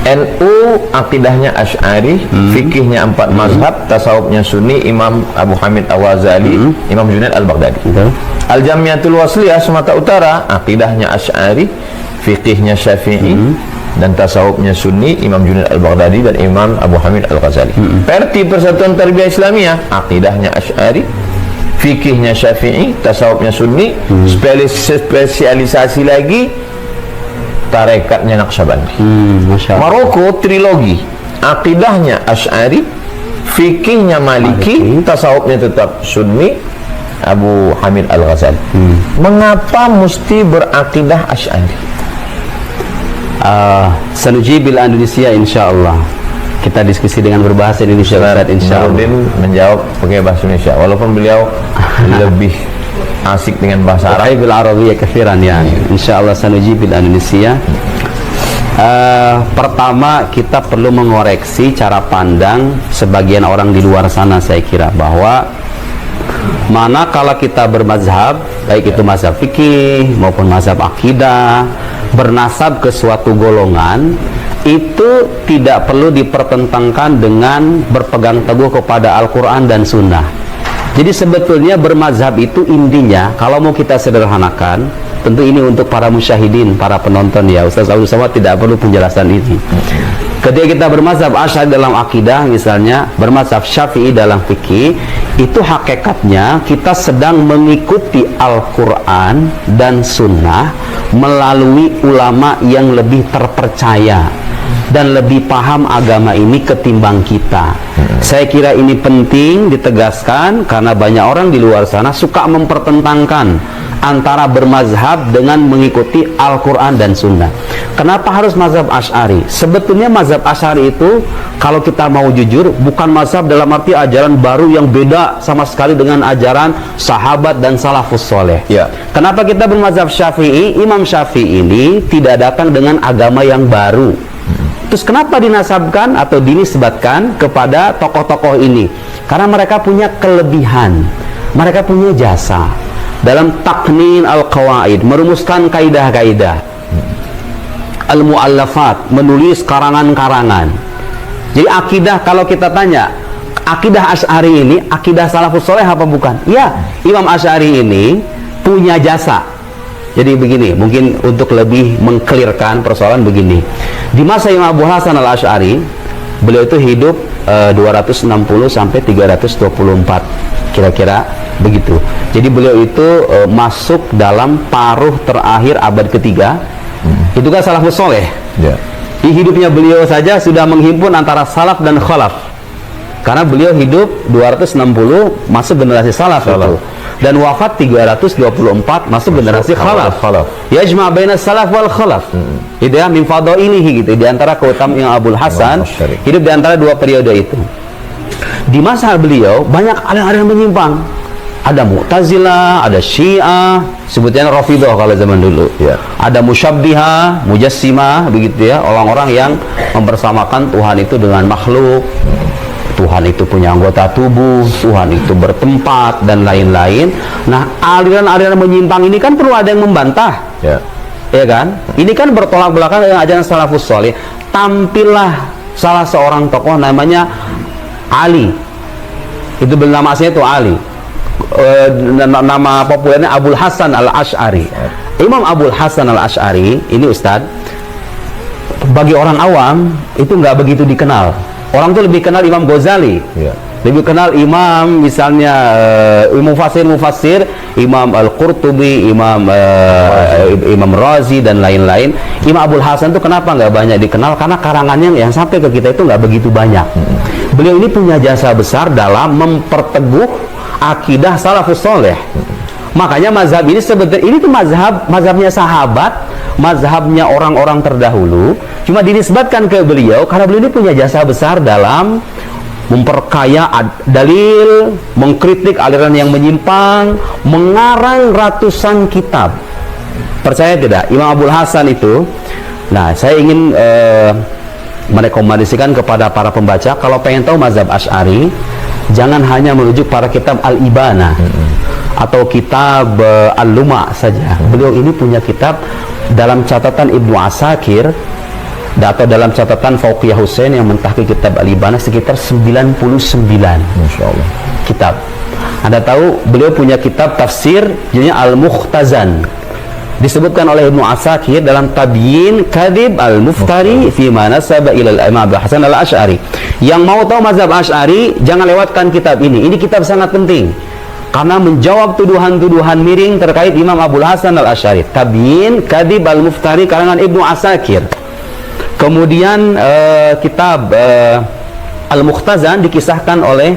NU akidahnya Asy'ari, fikihnya 4 mazhab, tasawufnya Sunni, Imam Abu Hamid Al-Ghazali, Imam Junaid Al-Baghdadi. Al-Jamiatul Wasliyah Sumatera Utara akidahnya Asy'ari, fikihnya Syafi'i, dan tasawufnya Sunni, Imam Junaid Al-Baghdadi dan Imam Abu Hamid Al-Ghazali. Perti Persatuan Tarbiyah Islamiyah akidahnya Asy'ari, fikihnya Syafi'i, tasawufnya Sunni, spesialisasi lagi tarekatnya Naqsyabandi. Maroko trilogi, akidahnya Asy'ari, fikihnya Maliki, tasawufnya tetap Sunni, Abu Hamid Al-Ghazali. Mengapa mesti berakidah Asy'ari? Sanujibil Indonesia insyaallah. Kita diskusi dengan berbahasa Indonesia Barat insyaallah. Menjawab pakai bahasa Indonesia walaupun beliau lebih asik dengan bahasa Arab. Bil Arabiyyah katsiran ya. Insyaallah sanujibil Indonesia. Pertama kita perlu mengoreksi cara pandang sebagian orang di luar sana, saya kira bahwa manakala kita bermazhab, baik itu mazhab fikih maupun mazhab akidah, bernasab ke suatu golongan, itu tidak perlu dipertentangkan dengan berpegang teguh kepada Al-Quran dan Sunnah. Jadi sebetulnya bermazhab itu intinya, kalau mau kita sederhanakan, tentu ini untuk para musyahidin, para penonton ya, Ustaz Abdul Somad tidak perlu penjelasan ini. Ketika kita bermazhab Asy'ari dalam akidah misalnya, bermazhab Syafi'i dalam fikih, itu hakikatnya kita sedang mengikuti Al-Quran dan Sunnah melalui ulama yang lebih terpercaya dan lebih paham agama ini ketimbang kita. Saya kira ini penting ditegaskan karena banyak orang di luar sana suka mempertentangkan antara bermazhab dengan mengikuti Al-Quran dan Sunnah. Kenapa harus mazhab Asy'ari? Sebetulnya mazhab Asy'ari itu kalau kita mau jujur bukan mazhab dalam arti ajaran baru yang beda sama sekali dengan ajaran sahabat dan salafus soleh. Kenapa kita bermazhab Syafi'i? Imam Syafi'i ini tidak datang dengan agama yang baru. Terus kenapa dinasabkan atau dinisbatkan kepada tokoh-tokoh ini? Karena mereka punya kelebihan, mereka punya jasa dalam taknin al-qawaid, merumuskan kaidah-kaidah, al-mu'allafat, menulis karangan-karangan. Jadi akidah, kalau kita tanya akidah Asy'ari ini akidah salafus soleh apa bukan? Ya, Imam Asy'ari ini punya jasa. Jadi begini, mungkin untuk lebih mengklirkan persoalan begini. Di masa Imam Abu Hasan Al-Asy'ari, beliau itu hidup 260 sampai 324 kira-kira begitu. Jadi beliau itu masuk dalam paruh terakhir abad ketiga. Itu kan salafus soleh. Di hidupnya beliau saja sudah menghimpun antara salaf dan khalaf. Karena beliau hidup 260 masuk generasi salaf. Itu. Dan wafat 324 masuk generasi khalaf. Yajma' baina salaf wal khalaf. Itu ya, min fadailihi gitu. Di antara keutamaan yang Abul Hasan hidup di antara dua periode itu. Di masa beliau banyak aliran menyimpang. Ada Mu'tazilah, ada Syiah, sebutnya Rafidhah kalau zaman dulu. Ada Musyabbihah, Mujassimah, begitu ya, orang-orang yang mempersamakan Tuhan itu dengan makhluk. Tuhan itu punya anggota tubuh, Tuhan itu bertempat dan lain-lain. Nah, aliran-aliran menyimpang ini kan perlu ada yang membantah, ya kan? Ini kan bertolak belakang dengan ajaran salafus soleh. Tampillah salah seorang tokoh namanya Ali. Itu bernama aslinya itu Ali. Nama populernya Abul Hasan Al-Asy'ari. Imam Abul Hasan Al-Asy'ari ini Ustadz, bagi orang awam itu nggak begitu dikenal. Orang tuh lebih kenal Imam Ghazali, lebih kenal Imam misalnya Mufassir, Imam Al-Qurtubi, Imam Razi dan lain-lain. Imam Abul Hasan tuh kenapa nggak banyak dikenal? Karena karangannya yang sampai ke kita itu nggak begitu banyak. Beliau ini punya jasa besar dalam memperteguh akidah salafus soleh. Makanya mazhab ini sebetulnya ini tuh mazhabnya sahabat, mazhabnya orang-orang terdahulu, cuma dinisbatkan ke beliau karena beliau ini punya jasa besar dalam memperkaya dalil, mengkritik aliran yang menyimpang, mengarang ratusan kitab. Percaya tidak? Imam Abul Hasan itu, nah saya ingin merekomendasikan kepada para pembaca, kalau pengen tahu mazhab Asy'ari, jangan hanya merujuk pada kitab Al-Ibana atau kitab Al-Luma saja. Beliau ini punya kitab dalam catatan Ibnu Asakir, atau dalam catatan Fauqiyah Hussein yang mentahqiq kitab Al-Ibana sekitar 99 Masya Allah. kitab. Anda tahu beliau punya kitab tafsir judulnya Al-Mukhtazan, disebutkan oleh Ibnu Asakir dalam Tabyin Kadhib Al-Muftari fi ma nasaba ila al-Imam Abu Hasan Al-Asy'ari. Yang mau tahu mazhab Asy'ari jangan lewatkan kitab ini. Ini kitab sangat penting karena menjawab tuduhan-tuduhan miring terkait Imam Abu Hasan Al-Asy'ari. Tabyin Kadhib Al-Muftari karangan Ibnu Asakir. Kemudian kitab Al-Mukhtazan dikisahkan oleh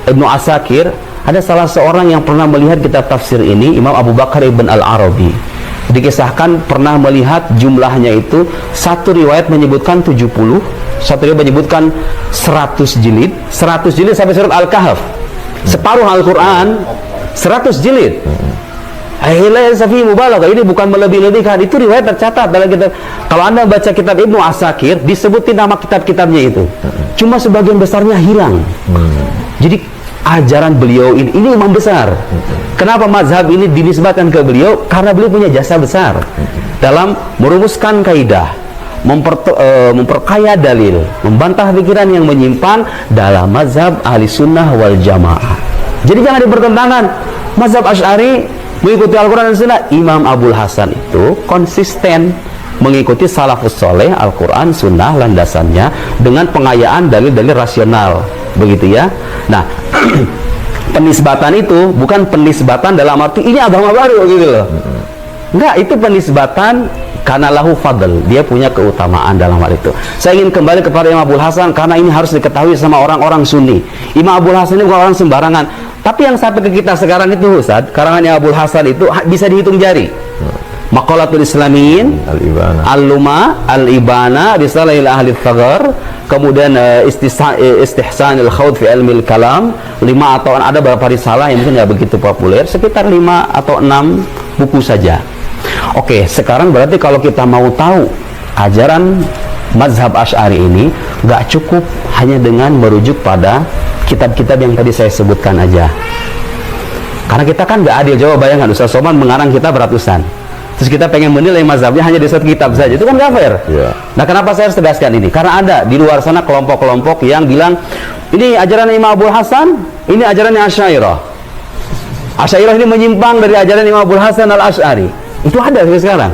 Ibnu Asakir. Ada salah seorang yang pernah melihat kitab tafsir ini, Imam Abu Bakar Ibn Al-Arabi. Dikisahkan pernah melihat jumlahnya itu, satu riwayat menyebutkan 70, satu riwayat menyebutkan 100 jilid sampai surat Al-Kahf, separuh Al-Quran 100 jilid. Ini bukan melebih-lebihkan, itu riwayat tercatat dalam kitab. Kalau Anda baca kitab Ibnu Asakir, disebutin nama kitab-kitabnya itu, cuma sebagian besarnya hilang. Jadi ajaran beliau ini imam besar. Kenapa mazhab ini dinisbatkan ke beliau? Karena beliau punya jasa besar dalam merumuskan kaidah, memperkaya dalil, membantah pikiran yang menyimpang dalam mazhab ahli sunnah wal jamaah. Jadi jangan dipertentangkan mazhab Asy'ari mengikuti Al-Quran dan Sunnah. Imam Abul Hasan itu konsisten mengikuti salafus soleh, Al-Quran, Sunnah landasannya dengan pengayaan dalil-dalil rasional, begitu ya. Nah, penisbatan itu bukan penisbatan dalam arti ini agama baru gitu loh. Enggak, itu penisbatan karena lahu fadl, dia punya keutamaan dalam hal itu. Saya ingin kembali kepada Imam Abul Hasan karena ini harus diketahui sama orang-orang Sunni. Imam Abul Hasan ini bukan orang sembarangan. Tapi yang sampai ke kita sekarang itu, Ustaz, karangan Imam Abul Hasan itu bisa dihitung jari. Maqalatul Islamiyin, Al-Ibana, Al-Luma, Al-Ibana, Risalah ila Ahli Thagar, kemudian Istihsan al-Khawd fi Ilmi al-Kalam, 5 atau ada beberapa risalah yang mungkin nggak begitu populer, sekitar 5 atau 6 buku saja. Oke, sekarang berarti kalau kita mau tahu ajaran mazhab Asy'ari ini, nggak cukup hanya dengan merujuk pada kitab-kitab yang tadi saya sebutkan aja. Karena kita kan nggak adil. Coba bayangkan, Ustaz Somad mengarang kitab ratusan, terus kita pengen menilai mazhabnya hanya di satu kitab saja, itu kan nggak fair. Yeah. Nah, kenapa saya harus tegaskan ini? Karena ada di luar sana kelompok-kelompok yang bilang ini ajaran Imam Abul Hasan, ini ajarannya Asy'ariyah. Asy'ariyah ini menyimpang dari ajaran Imam Abul Hasan Al-Asy'ari. Itu ada sampai sekarang.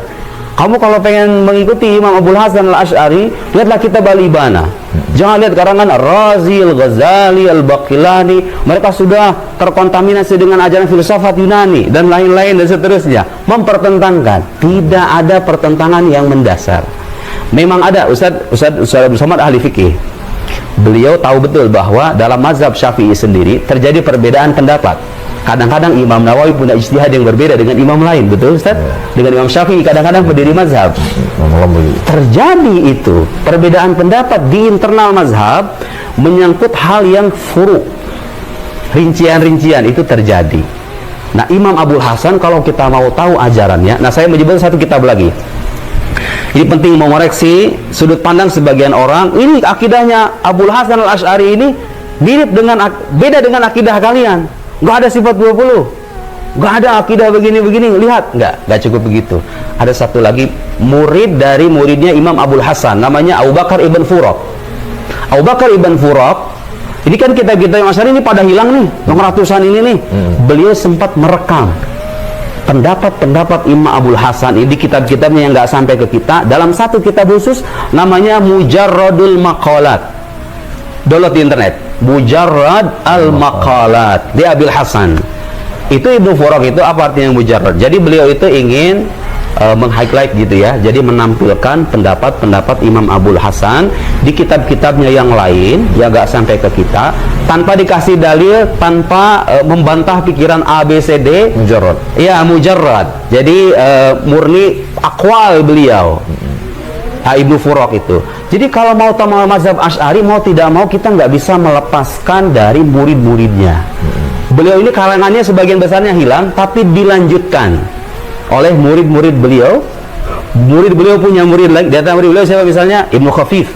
Kamu kalau pengen mengikuti Imam Abul Hasan Al-Asy'ari, lihatlah kitab Al-Ibana. Jangan lihat karangan Razi, Al-Ghazali, Al-Baqillani. Mereka sudah terkontaminasi dengan ajaran filsafat Yunani dan lain-lain dan seterusnya. Mempertentangkan. Tidak ada pertentangan yang mendasar. Memang ada Ustaz Abdul Somad ahli fikih. Beliau tahu betul bahwa dalam mazhab Syafi'i sendiri terjadi perbedaan pendapat. Kadang-kadang Imam Nawawi punya ijtihad yang berbeda dengan imam lain, betul Ustaz? Dengan Imam Syafi'i kadang-kadang pendiri mazhab. Terjadi itu perbedaan pendapat di internal mazhab menyangkut hal yang furu, rincian-rincian itu terjadi. Nah, Imam Abul Hasan kalau kita mau tahu ajarannya, nah saya menyebut satu kitab lagi. Ini penting mengoreksi sudut pandang sebagian orang. Ini akidahnya Abul Hasan Al-Asy'ari ini beda dengan akidah kalian. Nggak ada sifat 20, nggak ada akidah begini-begini. Lihat, nggak cukup begitu. Ada satu lagi murid dari muridnya Imam Abul Hasan, namanya Abu Bakar Ibn Furaq. Abu Bakar Ibn Furaq, ini kan kitab-kitab yang Asy'ari ini pada hilang nih, yang ratusan ini nih. Beliau sempat merekam pendapat-pendapat Imam Abul Hasan ini di kitab-kitabnya yang nggak sampai ke kita, dalam satu kitab khusus namanya Mujarradul Maqalat. Download di internet, Mujarrad al-Maqalat di Abil Hasan. Itu Ibnu Furaq itu apa artinya mujarrad? Jadi beliau itu ingin meng-highlight gitu ya. Jadi menampilkan pendapat-pendapat Imam Abul Hasan di kitab-kitabnya yang lain yang gak sampai ke kita, tanpa dikasih dalil, tanpa membantah pikiran A, B, C, D. Mujarrad. Ya, mujarrad. Jadi murni akwal beliau. Ibnu Furaq itu. Jadi kalau mau tahu mazhab Asy'ari, mau tidak mau kita nggak bisa melepaskan dari murid-muridnya. Beliau ini kalangannya sebagian besarnya hilang, tapi dilanjutkan oleh murid-murid beliau. Murid beliau punya murid lagi. Di antara murid beliau siapa misalnya? Ibnu Khafif.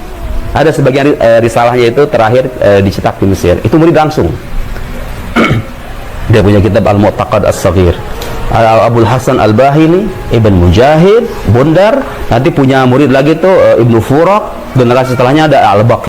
Ada sebagian risalahnya itu terakhir dicetak di Mesir. Itu murid langsung. Dia punya kitab Al-Mu'taqad As-Saghir. Abul Hasan Al-Bahili, Ibn Mujahid, Bundar. Nanti punya murid lagi tuh Ibnu Furaq, generasi setelahnya ada Al-Baqi